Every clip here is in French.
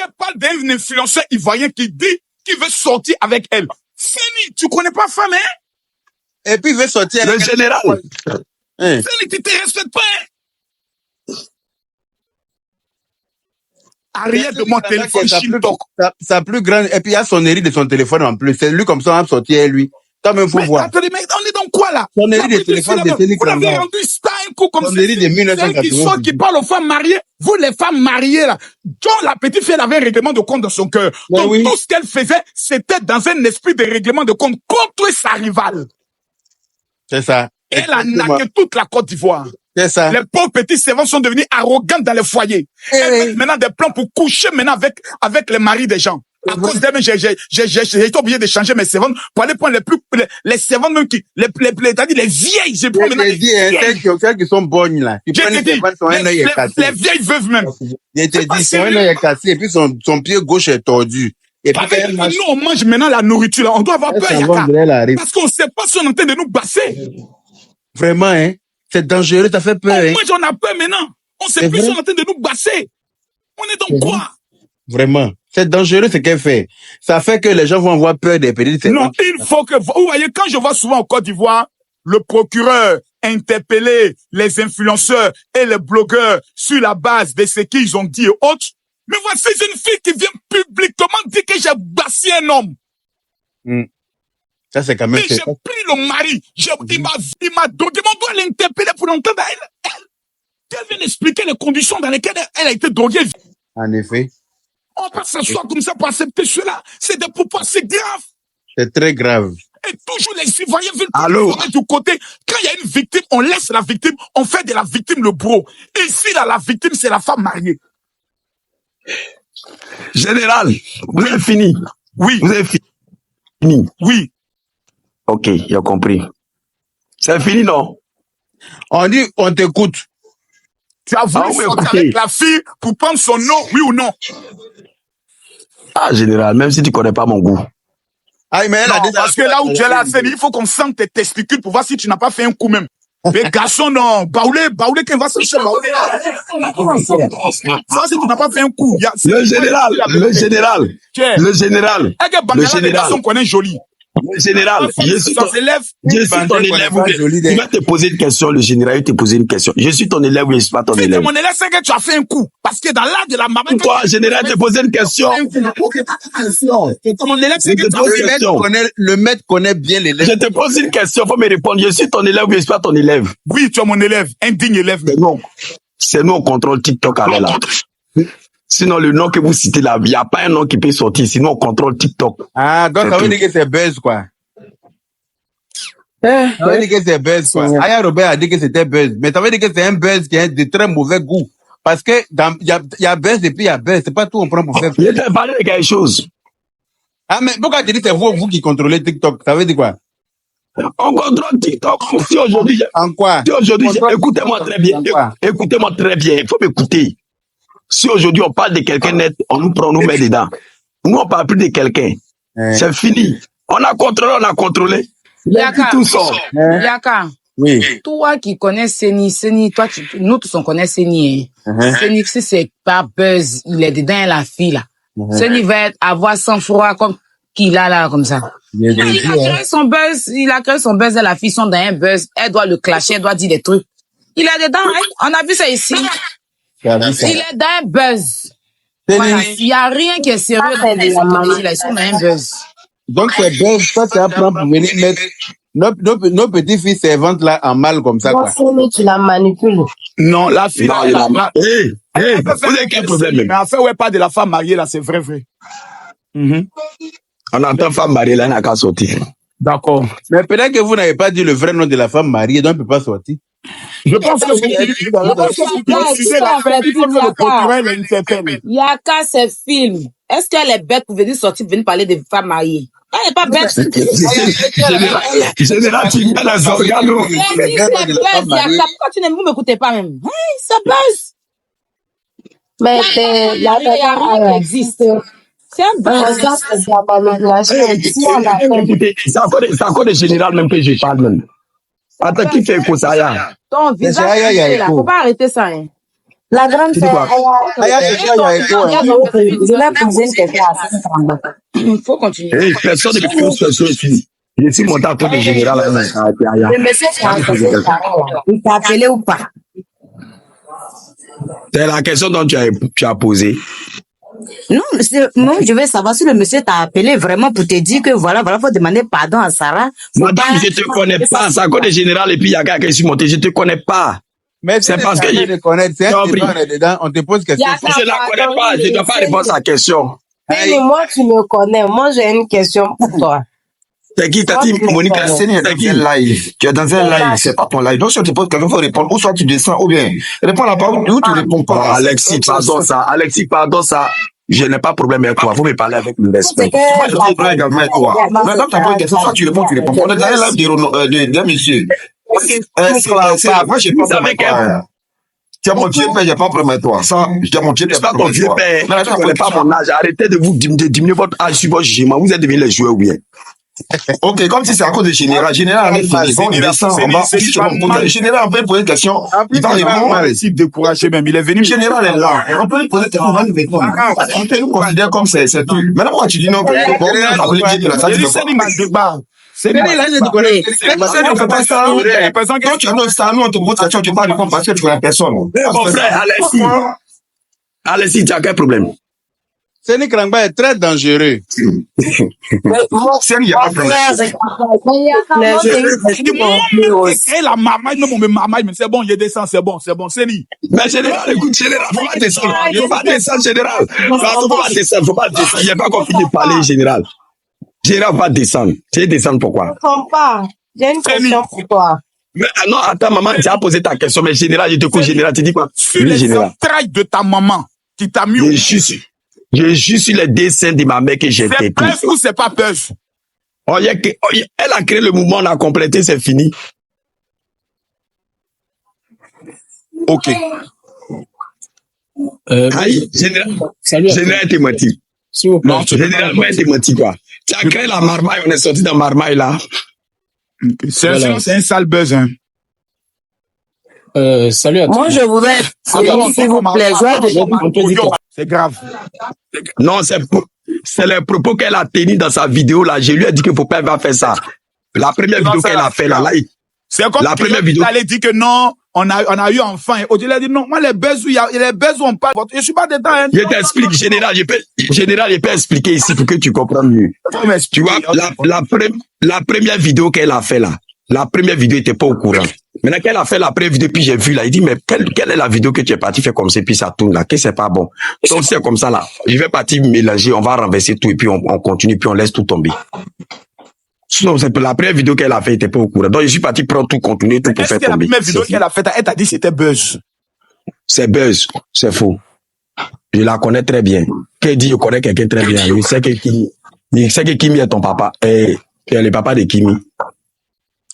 qu'elle parle d'un influenceur ivoirien qui dit qu'il veut sortir avec elle. Fini, tu connais pas femme, hein? Et puis il veut sortir avec Le général. Fini, tu te respectes pas, hein? Arrière de mon téléphone, sa plus grande, et puis il y a son hérite de son téléphone en plus. C'est lui comme ça, on va sortir lui. Toi même, faut voir. Attendez, mais on est dans quoi, là? Son hérite de téléphone de Félix Vous l'avez rendu star un coup comme ça. Son hérite de 1980. Qui parle aux femmes mariées. Vous, les femmes mariées, là. John, la petite fille, elle avait un règlement de compte dans son cœur. Donc, tout ce qu'elle faisait, c'était dans un esprit de règlement de compte contre sa rivale. C'est ça. Elle a naqué toute la Côte d'Ivoire. C'est ça. Les pauvres petits servants sont devenus arrogants dans les foyers. Elles mettent maintenant des plans pour coucher maintenant avec les maris des gens. À cause d'elle, j'ai été obligé de changer mes servantes pour aller prendre les servantes même qui, les vieilles, j'ai pris maintenant. Celles qui sont bonnes, là. Tu prends les servantes, son un œil est cassé. Les vieilles veuves même. Je te dis, son un œil est cassé et puis son pied gauche est tordu. Et puis, nous, on mange maintenant la nourriture, là. On doit avoir peur, Yaka. Parce qu'on sait pas si on est en train de nous basser. Vraiment, hein. C'est dangereux, ça fait peur, hein. Moi, j'en ai peur maintenant. On sait plus si on est en train de nous basser. On est dans quoi? Vraiment. C'est dangereux ce qu'elle fait. Ça fait que les gens vont avoir peur des petites. Non, il faut que, vous voyez, quand je vois souvent en Côte d'Ivoire, le procureur interpeller les influenceurs et les blogueurs sur la base de ce qu'ils ont dit et autres, mais voici une fille qui vient publiquement dire que j'ai bassé un homme. Ça, c'est quand même. Et j'ai pris le mari. Il m'a drogué. On doit l'interpeller pour l'entendre à elle. Elle vient expliquer les conditions dans lesquelles elle a été droguée. En effet. On peut s'asseoir comme ça pour accepter cela. C'est des propos assez graves. C'est très grave. Et toujours les Ivoiriens veulent du côté. Quand il y a une victime, on laisse la victime, on fait de la victime le bro. Ici, là, la victime, c'est la femme mariée. Général, vous avez fini? Oui. Vous avez fini? Oui. Ok, j'ai compris. C'est fini, non? On dit, on t'écoute. Tu as voulu sortir avec la fille pour prendre son nom, oui ou non? Ah, général, même si tu connais pas mon goût. Ah, mais non, parce que là où tu es là, il faut qu'on sente tes testicules pour voir si tu n'as pas fait un coup même. Mais garçon, non. Baoulé, qui va se chercher Baoulé. Ça, si tu n'as pas fait un coup. Le général. Le général. Garçon qu'on est joli. Le général, je suis ton élève. Tu vas te poser une question, le général, il te poser une question. Je suis ton élève ou je ne suis pas ton élève? Mon élève, c'est que tu as fait un coup. Parce que dans l'art de la maman. Toi, général, te poser une question. Mon élève, c'est que tu as fait un coup. Le maître connaît bien l'élève. Je te pose une question, faut me répondre. Je suis ton élève ou je ne suis pas ton élève? Oui, tu es mon élève, un digne élève. Non. C'est nous, on contrôle TikTok avec là. Sinon, le nom que vous citez là, il n'y a pas un nom qui peut sortir. Sinon, on contrôle TikTok. Ah, donc ça veut dire que c'est buzz, quoi. Ça veut dire que c'est buzz, quoi. Aya Robert a dit que c'était buzz. Mais ça veut dire que c'est un buzz qui est de très mauvais goût. Parce que il y a buzz et puis il y a buzz. C'est pas tout on prend pour faire. Je t'ai parlé de quelque chose. Ah, mais pourquoi tu dis que c'est vous qui contrôlez TikTok? Ça veut dire quoi? On contrôle TikTok. Si aujourd'hui, en quoi? Si aujourd'hui, écoutez-moi très bien. Écoutez-moi très bien. Il faut m'écouter. Si aujourd'hui on parle de quelqu'un net, on nous prend, on nous met dedans. Nous, on parle plus de quelqu'un. C'est fini. On a contrôlé. Yaka, tout sort. Yaka. Oui. Toi qui connais Seni, toi, nous tous on connaît Seni. Seni, si c'est pas buzz, il est dedans la fille là. Seni va avoir sang froid comme qu'il a là, comme ça. Il a créé son buzz, et la fille sont dans un buzz, elle doit le clasher, elle doit dire des trucs. Il est dedans, on a vu ça ici. Il est dans un buzz. Voilà, il n'y a rien qui est sérieux dans les gens, ils sont dans un buzz. Donc c'est buzz, ça c'est apprendre pour venir mettre nos petites filles servantes là en mal comme ça, quoi. Tu la manipules. Non, la fille, vous avez quel problème? Mais en fait, ouais, pas de la femme mariée là, c'est vrai. On entend femme mariée là, elle n'a qu'à sortir. D'accord. Mais peut-être que vous n'avez pas dit le vrai nom de la femme mariée, donc elle ne peut pas sortir. Je pense que Yaka, c'est film. Est-ce qu'elle est bête pour venir sortir, venir parler des femmes mariées? Elle n'est pas bête. Général, tu viens la organes. Pourquoi tu ne m'écoutez pas même? Ça buzz. Mais il y a rien qui existe. C'est un buzz. C'est encore des générales même que je parle même. Attends, qui fait Kosaya? Ton visage, là, faut pas arrêter ça. La grande sœur, je l'ai posé une question à ça. Il faut continuer. Et personne ne me pose personne ici. Je suis monté à cause du général. le monsieur il t'a appelé ou pas? C'est la question dont tu as posé. Non, je veux savoir si le monsieur t'a appelé vraiment pour te dire que voilà, faut demander pardon à Sarah. Madame, je te connais pas. C'est à cause du général et puis il y a quelqu'un qui est monté. Je te connais pas. Mais c'est parce que on te pose question. Je la connais pas. Je ne dois pas répondre à sa question. Mais moi, tu me connais. Moi, j'ai une question pour toi. C'est qui t'as dit, Monique, c'est qui? Tu es dans un live, c'est pas ton live. Donc, si on te pose quelqu'un, il faut répondre. Ou soit tu descends, ou bien, réponds à la parole, ou tu réponds pas. Alexis, pardon ça. Je n'ai pas de problème avec toi. Vous me parlez avec le respect. Moi, je suis également avec toi. Mais quand tu as une question, soit tu réponds, tu réponds. On est dans un live d'un monsieur. Moi, j'ai pas de problème avec toi. Tu as mon vieux père, j'ai pas de problème avec toi. Ça, je mon vieux père. C'est pas ton vieux père. Vous ne connaissez pas mon âge. Arrêtez de diminuer votre âge sur votre jugement. Vous êtes devenus les joueurs ou bien. Ok, comme si c'est à cause de Général. Général, on est fini. Bon, il descend, on va. Général, on peut poser une question. Il va répondre. Il découragé même. Il est venu. Général est là. On peut lui poser une question. On va nous répondre. On peut nous considérer comme c'est tout. Maintenant, pourquoi tu dis non? C'est quand tu annonces ça, nous, on te pose question, tu parles comme parce que tu connais personne. Mon frère, Alexis, tu as quel problème? Seni Krangba est très dangereux. C'est il y a pas de la marmaille, non, mais marmaille, mais c'est bon, je descends, c'est bon, c'est ni. Mais général, écoute, général, faut pas descendre. Il faut pas descendre, général. Faut pas descendre. Il n'y a pas qu'on finit de parler, général. Général, va descendre. Tu veux descendre pourquoi? Je ne comprends pas. J'ai une question pour toi. Mais non, attends, maman, tu as posé ta question, mais général, je te couche, général, tu dis quoi? Sur les entrailles de ta maman, qui t'a mis au j'ai juste sur les dessins de ma mère que j'ai fait. C'est buzz ou c'est pas buzz? Elle a créé le mouvement, on a complété, c'est fini. Ok. Général t'es menti. Non, généralement, t'es menti, quoi. Tu as créé la marmaille, on est sorti dans marmaille, là. C'est un sale buzz, hein. Salut à tous. Moi, je voudrais, s'il vous plaît, c'est grave. Non, c'est les propos qu'elle a tenus dans sa vidéo, là. Je lui ai dit qu'il faut pas faire ça. La première vidéo qu'elle a fait, là, c'est comme la première vidéo. Elle a dit que non, on a eu enfant. Et Odile a dit non, moi, les buzz où on parle, je suis pas dedans, hein. Je t'explique, général, je peux expliquer ici pour que tu comprennes mieux. Tu vois, la première vidéo qu'elle a fait, là, la première vidéo était pas au courant. Maintenant qu'elle a fait la première vidéo, puis j'ai vu là, il dit, mais quelle est la vidéo que tu es parti faire comme ça, puis ça tourne là, que c'est pas bon. Donc c'est comme ça là, je vais partir mélanger, on va renverser tout, et puis on continue, puis on laisse tout tomber. Sinon, c'est la première vidéo qu'elle a fait, elle était pas au courant. Donc je suis parti prendre tout, continuer tout pour faire tomber. La première vidéo qu'elle a faite, elle t'a dit c'était buzz. C'est buzz, c'est faux. Je la connais très bien. Qu'elle dit, je connais quelqu'un très bien. Il sait que Kimi est ton papa, et le papa de Kimi.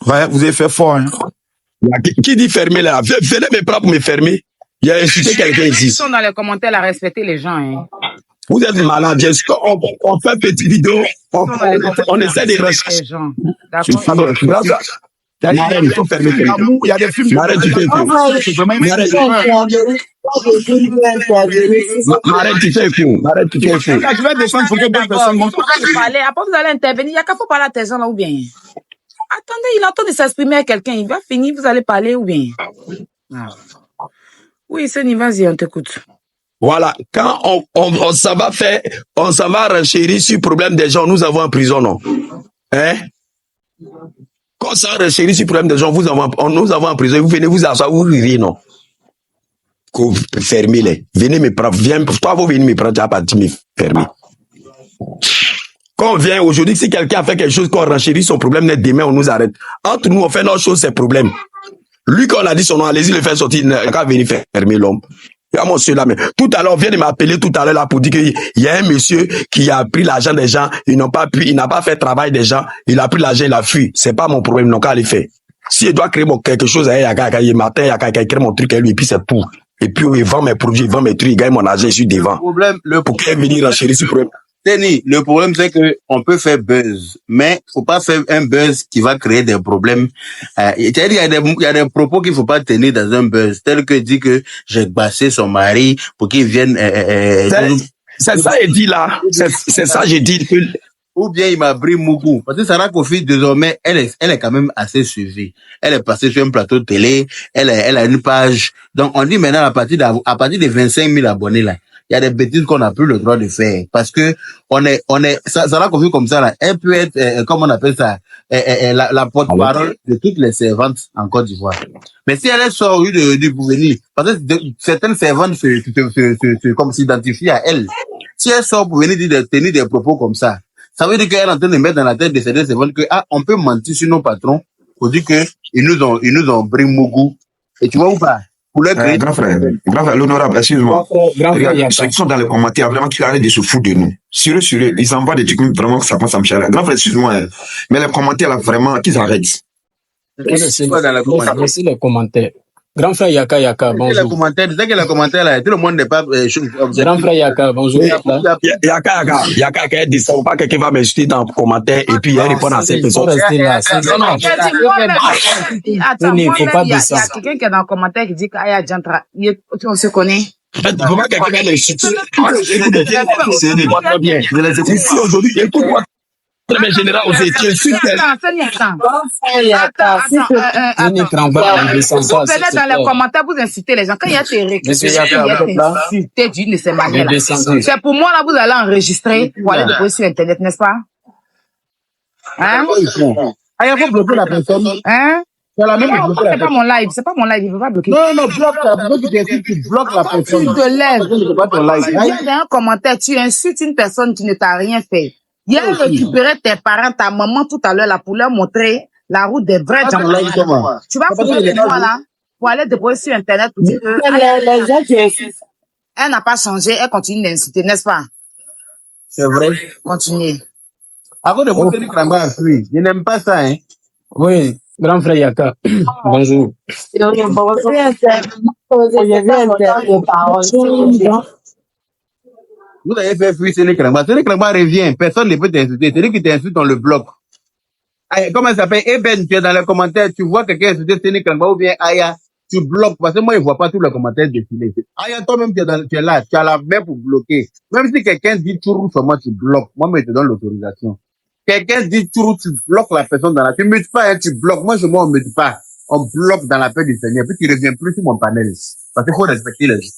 Ouais, vous avez fait fort, hein. Qui dit fermer là? Venez me prendre pour me fermer. Il a insulté quelqu'un ici. Ils sont dans les commentaires à respecter les gens, hein. Vous êtes malade, bien sûr. On fait une petite vidéo. On essaie de rechercher. Il faut fermer. Il y a des films. Arrête, tu fais quoi? Arrête, tu fais quoi? Arrête, tu fais quoi? Je vais descendre pour que deux personnes montent. Après, vous allez intervenir. Il n'y a qu'à pas parler à tes gens là ou bien. Attendez, il entend de s'exprimer à quelqu'un. Il va finir, vous allez parler ou bien. Oui, Seni, vas-y, on t'écoute. Voilà, quand on s'en va faire, on s'en va renchérir sur le problème des gens, nous avons en prison, non? Hein? Quand on s'en va renchérir sur le problème des gens, nous avons en prison, vous venez vous asseoir, vous rirez, non? Fermez-les. Venez me prendre, toi, vous venez me prendre, tu vas pas me fermer. Quand on vient aujourd'hui, si quelqu'un a fait quelque chose, qu'on renchérit son problème, net demain, on nous arrête. Entre nous, on fait notre chose, c'est problème. Lui, quand on a dit son nom, allez-y le faire sortir, il n'a qu'à venir fermer l'homme. Tout à l'heure, on vient de m'appeler tout à l'heure là pour dire qu'il y a un monsieur qui a pris l'argent des gens, il n'a pas fait travail des gens, il a pris l'argent, il a fui. C'est pas mon problème, non, qu'à aller faire. Si il doit créer quelque chose, il y a qu'à créer mon truc à lui, et puis c'est pour. Et puis, il vend mes produits, il vend mes trucs, il gagne mon argent, je suis devant. Le problème, pour qu'il vienne renchérir ce problème. Tenny, le problème c'est que on peut faire buzz, mais faut pas faire un buzz qui va créer des problèmes. C'est-à-dire, il y a des propos qu'il faut pas tenir dans un buzz, tel que dit que j'ai bassé son mari pour qu'il vienne. C'est ça, il dit là. C'est ça, j'ai dit que. Ou bien il m'a pris Mougou. Parce que Sarah Kofi, désormais, elle est quand même assez suivie. Elle est passée sur un plateau de télé. Elle a une page. Donc, on dit maintenant, à partir de 25 000 abonnés, là, il y a des bêtises qu'on n'a plus le droit de faire. Parce que Sarah Kofi comme ça, là, elle peut être, comment on appelle ça, la porte-parole de toutes les servantes en Côte d'Ivoire. Mais si elle est sortie du gouvernement, parce que certaines servantes comme s'identifient à elle. Si elle sort pour venir tenir des propos comme ça veut dire qu'elle est en train de mettre dans la tête de ces servantes que, on peut mentir sur nos patrons pour dire que ils nous ont pris Mougou. Et tu vois ou pas? Pour leur créer. Grand frère, l'honorable, excuse-moi. Regarde, ceux qui sont dans les commentaires, vraiment, qui arrêtent de se foutre de nous. Sur eux, ils envoient des trucs vraiment que ça passe à me chialer. Grand frère, excuse-moi, mais les commentaires, là, vraiment, qu'ils arrêtent. C'est les commentaires. Grand frère Yaka, bonjour. Les commentaires là, tout le monde n'est pas Grand frère Yaka, bonjour. Yaka, descend pas, quelqu'un va m'insulter dans le commentaire et puis il répond à cette personne. Attends, il y a quelqu'un qui est dans le commentaire qui dit qu'Aya Djantra, on se connaît. Comment quelqu'un va m'insulter? Ici aujourd'hui, écoute-moi. Mais général, vous étiez insulté. Attends. Vous venez dans les commentaires, vous incitez les gens. Quand il y a tes récupérations, d'une de ces manières-là. C'est pour moi, là, vous allez enregistrer pour aller déposer sur Internet, n'est-ce pas? Hein? Il faut bloquer la personne. Hein? C'est la même non, c'est pas mon live, il veut pas bloquer. Non, tu bloques la personne. Tu te lèves. Il y a un commentaire, tu insultes une personne qui ne t'a rien fait. Il a récupéré tes parents, ta maman tout à l'heure là pour leur montrer la route des vrais gens. Tu vas prendre les mois là pour aller déposer sur Internet pour dire que elle n'a pas changé, elle continue d'insulter, n'est-ce pas? C'est vrai. Continuez. Avant de monter le Kramba à fuir, je n'aime pas ça, hein. Oui, grand frère Yaka, bonjour. Vous avez fait fuir Séné Kramba. Séné Kramba revient. Personne ne peut t'insulter. C'est lui qui t'insulte, on le bloque. Comment ça s'appelle? Eben, tu es dans les commentaires, tu vois quelqu'un insulter Séné Kramba ou bien Aya, tu bloques. Parce que moi, je ne vois pas tous les commentaires défiler. Aya, toi-même, tu es là. Tu as la main pour bloquer. Même si quelqu'un dit tourou sur moi, tu bloques. Moi, je te donne l'autorisation. Quelqu'un dit tourou, tu bloques la personne dans la... Tu ne me dis pas, hein, tu bloques. Moi, on ne me dit pas. On bloque dans la paix du Seigneur. Puis tu ne reviens plus sur mon panel. Parce qu'il faut respecter les gens.